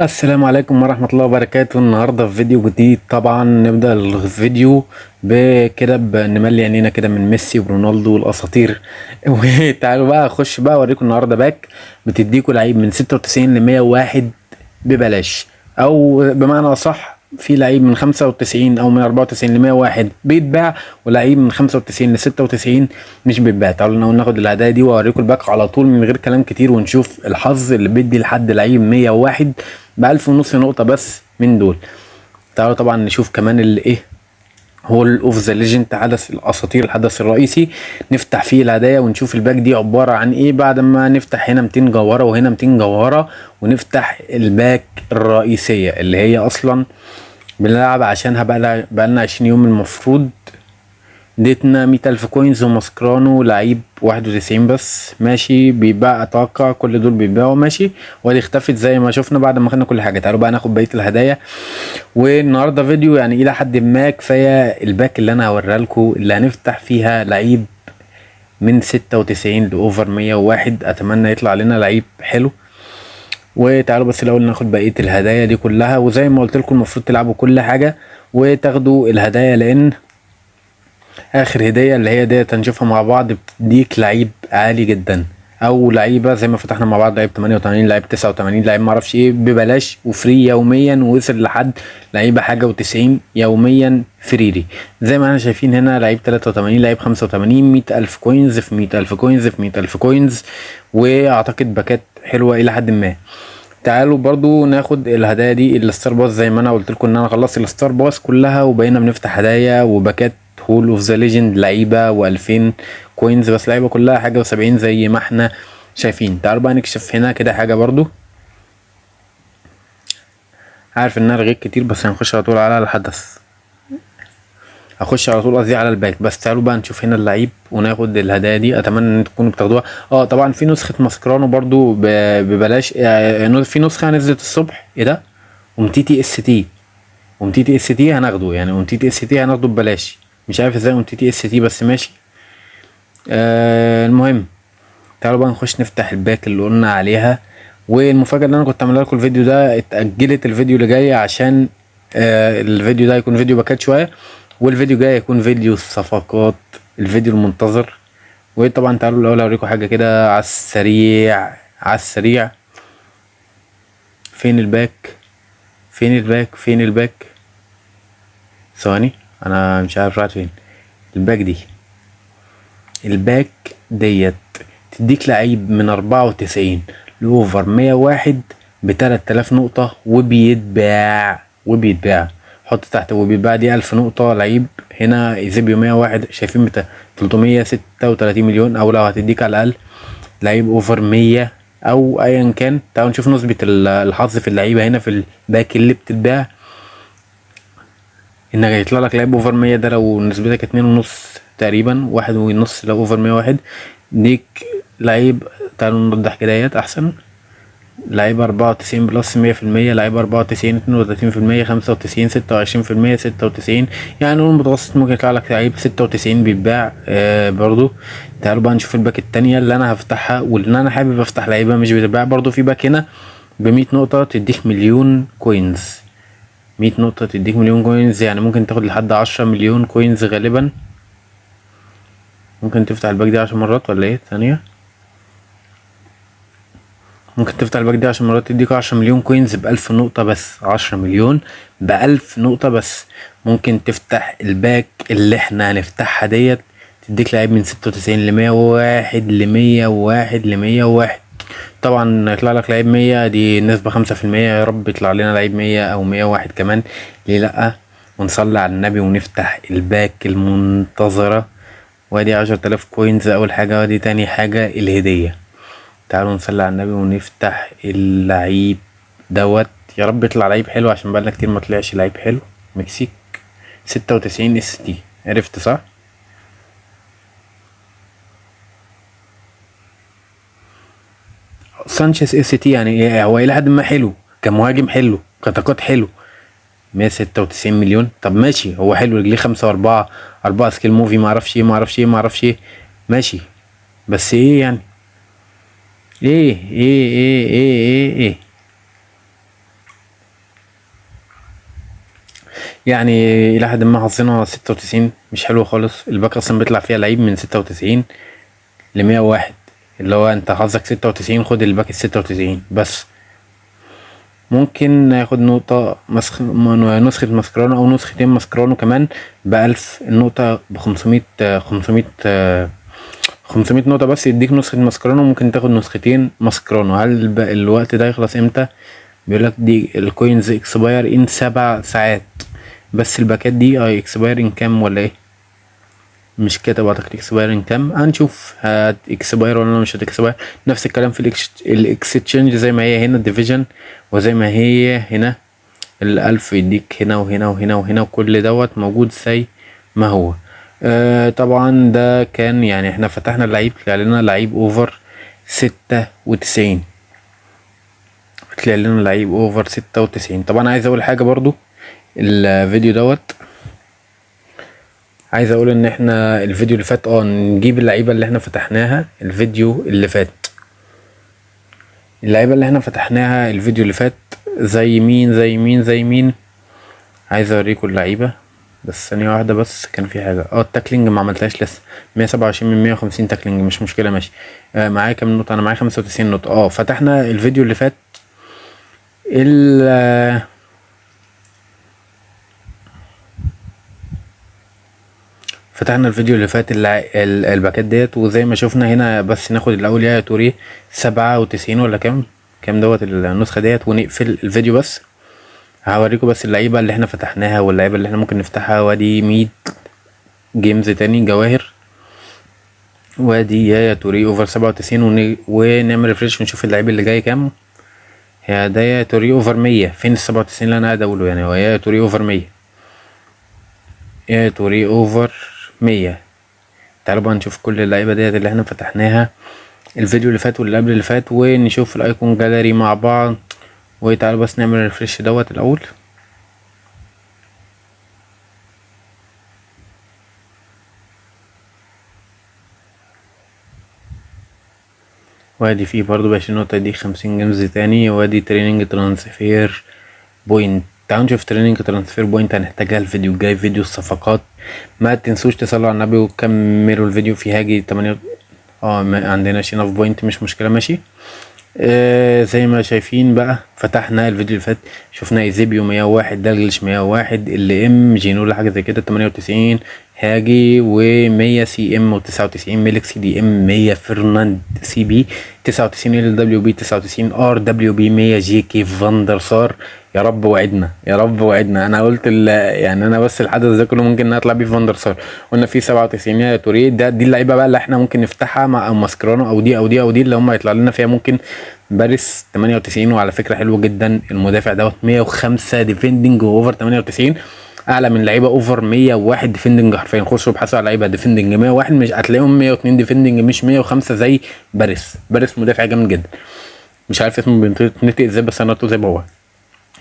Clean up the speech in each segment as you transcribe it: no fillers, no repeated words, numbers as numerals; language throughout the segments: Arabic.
السلام عليكم ورحمة الله وبركاته. النهاردة في فيديو جديد. طبعا نبدأ الفيديو بكده بنملي عينينا كده من ميسي ورونالدو والأساطير وتعالوا بقى اخش بقى اوريكم النهاردة باك بتديكوا لعيب من 96 ل 101 ببلاش، او بمعنى اصح في لعيب من 95 او من 94 ل 101 بيتباع، ولعيب من 95 ل 96 مش بيتباع. تعالوا ناخد الهدايا دي واوريكم الباك على طول من غير كلام كتير، ونشوف الحظ اللي بيدي لحد لعيب 101 بألف ونص نقطة بس من دول. تعالوا طبعا نشوف كمان اللي ايه هو اوف ذا ليجند، حدث الاساطير، الحدث الرئيسي. نفتح فيه الهدايا ونشوف الباك دي عبارة عن ايه بعد ما نفتح هنا 200 جوهرة وهنا 200 جوهرة، ونفتح الباك الرئيسية اللي هي اصلا بنلعب عشانها بقالنا 20 يوم. المفروض اديتنا 100,000 كوينز وماسكرانو لعيب 91 بس. ماشي، بيتباع اتوقع كل دول بيتباعوا. ماشي، ودي اختفت زي ما شفنا بعد ما خدنا كل حاجه. تعالوا بقى ناخد بقيه الهدايا. والنهارده فيديو يعني الى حد ما كفايه الباك اللي انا هوريها لكم اللي هنفتح فيها لعيب من 96 لاوفر 101. اتمنى يطلع لنا لعيب حلو. وتعالوا بس الاول ناخد بقيه الهدايا دي كلها، وزي ما قلت لكم المفروض تلعبوا كل حاجه وتاخدوا الهدايا، لان اخر هديه اللي هي ديت هنشوفها مع بعض بتديك لعيب عالي جدا، او لعيبه زي ما فتحنا مع بعض، لعيب 88 لعيب 89 لعيب معرفش ايه ببلاش وفري يوميا، ووصل لحد لعيبه حاجه و90 يوميا فريري. زي ما احنا شايفين هنا لعيب 83 لعيب 85 100,000 كوينز في 100,000 كوينز في 100,000 كوينز، واعتقد باكات حلوه الى حد ما. تعالوا برضو ناخد الهدايا دي الستار باس، زي ما انا قلت لكم ان انا خلصت الستار باس كلها وبقينا بنفتح هدايا وباكات هول اوف ذا ليجند لعيبه و2000 كوينز بس، لعيبه كلها حاجه و70 زي ما احنا شايفين. تعالوا بقى نكشف هنا كده حاجه برضو. عارف ان انا رغيت كتير بس هنخش على طول على الحدث، هخش على طول قصدي على الباك. بس تعالوا بقى نشوف هنا اللعيب وناخد الهدايا دي، اتمنى ان تكونوا بتاخدوها. طبعا في نسخه ماسكرانو برضو ببلاش. في نسخه نزلت الصبح. ايه ده؟ امتيتي اس تي، امتيتي اس تي هناخده، يعني امتيتي اس تي هناخده ببلاش. مش عارف ازاي امتيتي اس تي بس ماشي. المهم تعالوا بقى نخش نفتح الباك اللي قلنا عليها. والمفاجاه اللي انا كنت عاملها لكم الفيديو ده اتاجلت الفيديو اللي جاي عشان الفيديو ده يكون فيديو باكات شويه، والفيديو جاي يكون فيديو الصفقات، الفيديو المنتظر. وطبعا تعالوا الاول اوريكم حاجه كده على السريع على السريع. فين الباك؟ فين الباك؟ فين الباك؟ ثواني انا مش عارف راحت فين الباك دي. الباك ديت تديك لعيب من 94 لأوفر 101 ب3000 نقطة وبيتباع. حط تحت وبيتباع دي 1000 نقطة. لعيب هنا ايزيبيو 101 شايفين 336 مليون، او لو هتديك على الأقل لعيب اوفر 100 او ايا كان. تعالوا نشوف نسبة الحظ في اللعيبة هنا في الباك اللي بتتباع. انك هيطلع لك لعيب اوفر 100 ده لو نسبتك 2.5 تقريبا، 1.5 لو اوفر 101 ديك لعيب. تعالوا نوضح كده احسن. لعيب 94 بلس 100%، لعيب 94 32%، 95 26%، 96 يعني نقول متوسط ممكن يطلع لك لعيب 96 بيتباع برضو. تعالوا بقى نشوف الباك التانية اللي انا هفتحها، واللي انا حابب افتح لعيبة مش بتتباع برضو. في باك هنا ب100 نقطة تديك مليون كوينز. 100 نقطة تديك مليون كوينز، يعني ممكن تاخد لحد 10 مليون كوينز غالبا. ممكن تفتح الباك دي 10 مرات ولا ايه؟ ثانية، ممكن تفتح الباك دي 10 مرات تديك 10 مليون كوينز ب1000 نقطة بس. 10 مليون ب1000 نقطة بس. ممكن تفتح الباك اللي احنا هنفتحها ديت تديك لعيب من 96 ل101 ل101 طبعا يطلع لك لعيب 100، دي نسبة 5%. يا رب يطلع لنا لعيب 100 او 101 كمان، ليه لأ. ونصلي على النبي ونفتح الباك المنتظرة. وادي 10,000 كوينز اول حاجة، وادي تاني حاجة الهدية. تعالوا نصلي على النبي ونفتح اللعيب دوت. يا رب يطلع لعيب حلو عشان بقالنا كتير ما طلعش لعيب حلو. مكسيك 96 اس تي، عرفت صح؟ سانشيز اس تي، يعني هو الى حد ما حلو كمهاجم، حلو كطاقات، حلو. 196 مليون، طب ماشي هو حلو. رجليه 5 و4، 4 سكيل موفي، معرفش ايه ماشي. بس ايه يعني؟ ايه يعني الى حد ما حظنا 96 مش حلو خالص. الباك اصلا بيطلع فيها لعيب من 96 ل101، اللي هو انت حظك 96 خد الباك ال96 بس. ممكن ناخد نقطة نسخة ماسكرانو أو نسختين ماسكرانو كمان ب1000 النقطة ب500 500 نقطة بس يديك نسخة ماسكرانو. ممكن تاخد نسختين ماسكرانو. هل الوقت ده يخلص امتى؟ بيقولك دي الكوينز اكسباير ان 7 ساعات، بس الباكات دي اكسباير ان كام ولا ايه؟ مش كاتب اعتقد اكسباير ان كام. هنشوف هت اكسباير ولا مش هتكسباير. نفس الكلام في الاكستشينج زي ما هي هنا الديفيجن وزي ما هي هنا ال1000 يديك هنا وهنا وهنا وهنا وكل دوت موجود زي ما هو. طبعا ده كان يعني احنا فتحنا اللعيب طلع لنا لعيب اوفر 96. طلع لنا لعيب اوفر 96. طبعا عايز اقول حاجة برضو الفيديو دوت، عايز اقول ان احنا الفيديو اللي فات نجيب اللعيبة اللي احنا فتحناها الفيديو اللي فات. اللعيبة اللي احنا فتحناها الفيديو اللي فات زي مين زي مين زي مين. عايز اوريكم اللعيبة بس ثانية واحدة. بس كان في حاجة التاكلينج ما عملتهاش لسه. 127 من 150 تاكلينج مش مشكلة ماشي. معايا كام نقطة؟ انا معايا 95 نقطة. فتحنا الفيديو اللي فات فتحنا الفيديو اللي فات الباكات ديت وزي ما شفنا هنا. بس ناخد الاول يا توري 97 ولا كام دوت النسخة ديت ونقفل الفيديو. بس هوريكم بس اللعيبة اللي احنا فتحناها واللعيبة اللي احنا ممكن نفتحها. وادي 100 جيمز تاني جواهر، وادي يا توري اوفر 97 ونعمل ريفريش ونشوف اللعيب اللي جاي كام. يا ده يا توري اوفر 100. فين ال97 اللي انا قاعد اقوله؟ يعني هو يا توري اوفر 100. يا توري اوفر 100. تعالوا بقى نشوف كل اللعيبة ديت اللي احنا فتحناها الفيديو اللي فات واللي قبل اللي فات ونشوف الايكون جاليري مع بعض. وتعالوا بس نعمل ريفريش دوت الاول. وادي فيه برضو ب20 نقطة دي 50 جيمز تاني. وادي تريننج ترانسفير بوينت. تعالوا نشوف تريننج ترانسفير بوينت هنحتاجها الفيديو الجاي فيديو الصفقات. ما تنسوش تصلوا على النبي وكملوا الفيديو. في هاجي 8 ما عندناش هنا في بوينت مش مشكلة ماشي. زي ما شايفين بقى فتحنا الفيديو اللي فات شفنا ايزيبيو 101 دلجلش 101 اللي ام جينولا حاجة زي كده 98 هاجي و100 سي ام و99 ميلك سي دي ام 100 فرناند سي بي 99 ال دبليو بي 99 ار دبليو بي 100 جي كي فاندر سار. يا رب وعدنا يا رب وعدنا. انا قلت يعني انا بس الحدث ده كله ممكن نطلع بيه فاندر سار. قلنا في 97 يا توريه دي اللعيبه بقى اللي احنا ممكن نفتحها مع ماسكرانو او دي او دي او دي اللي هم هيطلع لنا فيها. ممكن باريس 98 وعلى فكره حلو جدا المدافع دوت 105 ديفندنج واوفر 98 اعلى من لعيبه اوفر 101 ديفندنج حرفيا. خشوا ابحثوا على لعيبه ديفندنج 101 مش هتلاقيهم 102 ديفندنج مش 105 زي باريس. باريس مدافع جامد جدا مش عارف اسمه بينطق ازاي بس انا قلته زي ما هو.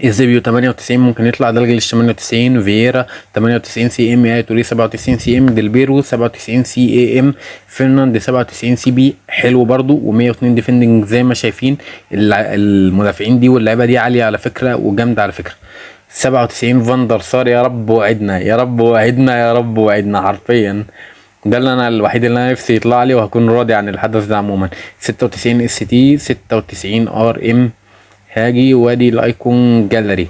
ايزيبيو 98 ممكن يطلع دلجلش 98 فييرا 98 سي ام اي توري 97 سي ام ديلبيرو 97 سي اي ام فرناند 97 سي بي حلو برضو و102 ديفندنج زي ما شايفين. المدافعين دي واللعيبه دي عاليه على فكره وجامده على فكره. 97 فاندر سار. يا رب وعدنا يا رب وعدنا يا رب وعدنا حرفيا. ده اللي انا الوحيد اللي انا نفسي يطلع لي وهكون راضي عن الحدث ده عموما. 96 اس تي 96 ار ام هاجي وادي الايكون جاليري.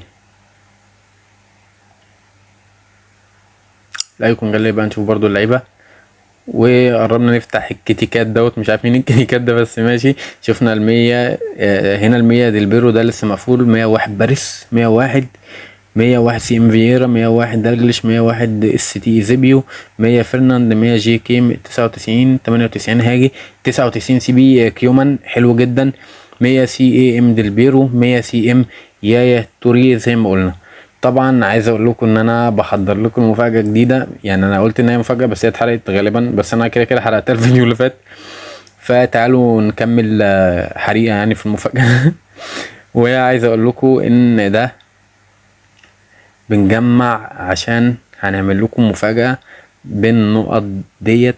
الايكون جاليري بقى نشوف برضو اللعيبه. وقربنا نفتح الكيتيكات دوت مش عارف مين الكيتيكات ده بس ماشي. شفنا ال100 هنا ال100 ديلبيرو ده لسه مقفول. 101 باريس 101 سي ام فييرا 101 دلجلش 101 اس تي ايزيبيو 100 فرناند 100 جي كيم 99 98 هاجي 99 سي بي كيومان حلو جدا 100 سي اي ام ديلبيرو 100 سي ام يايا توريه زي ما قلنا. طبعا عايز اقول لكم ان انا بحضر لكم مفاجاه جديده. يعني انا قلت ان هي مفاجاه بس هي اتحرقت غالبا بس انا كده حرقتها الفيديو اللي فات. فتعالوا نكمل حريقه يعني في المفاجاه. وعايز اقول لكم ان ده بنجمع عشان هنعمل لكم مفاجاه بالنقط ديت.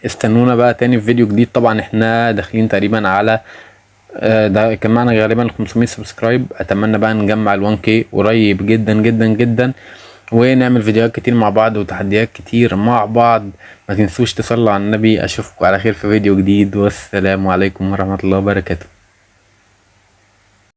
استنونا بقى تاني في فيديو جديد. طبعا احنا داخلين تقريبا على ده جمعنا غالبا 500 سبسكرايب. اتمنى بقى نجمع ال1K قريب جدا جدا جدا ونعمل فيديوهات كتير مع بعض وتحديات كتير مع بعض. ما تنسوش تصلوا على النبي. اشوفكم على خير في فيديو جديد، والسلام عليكم ورحمة الله وبركاته.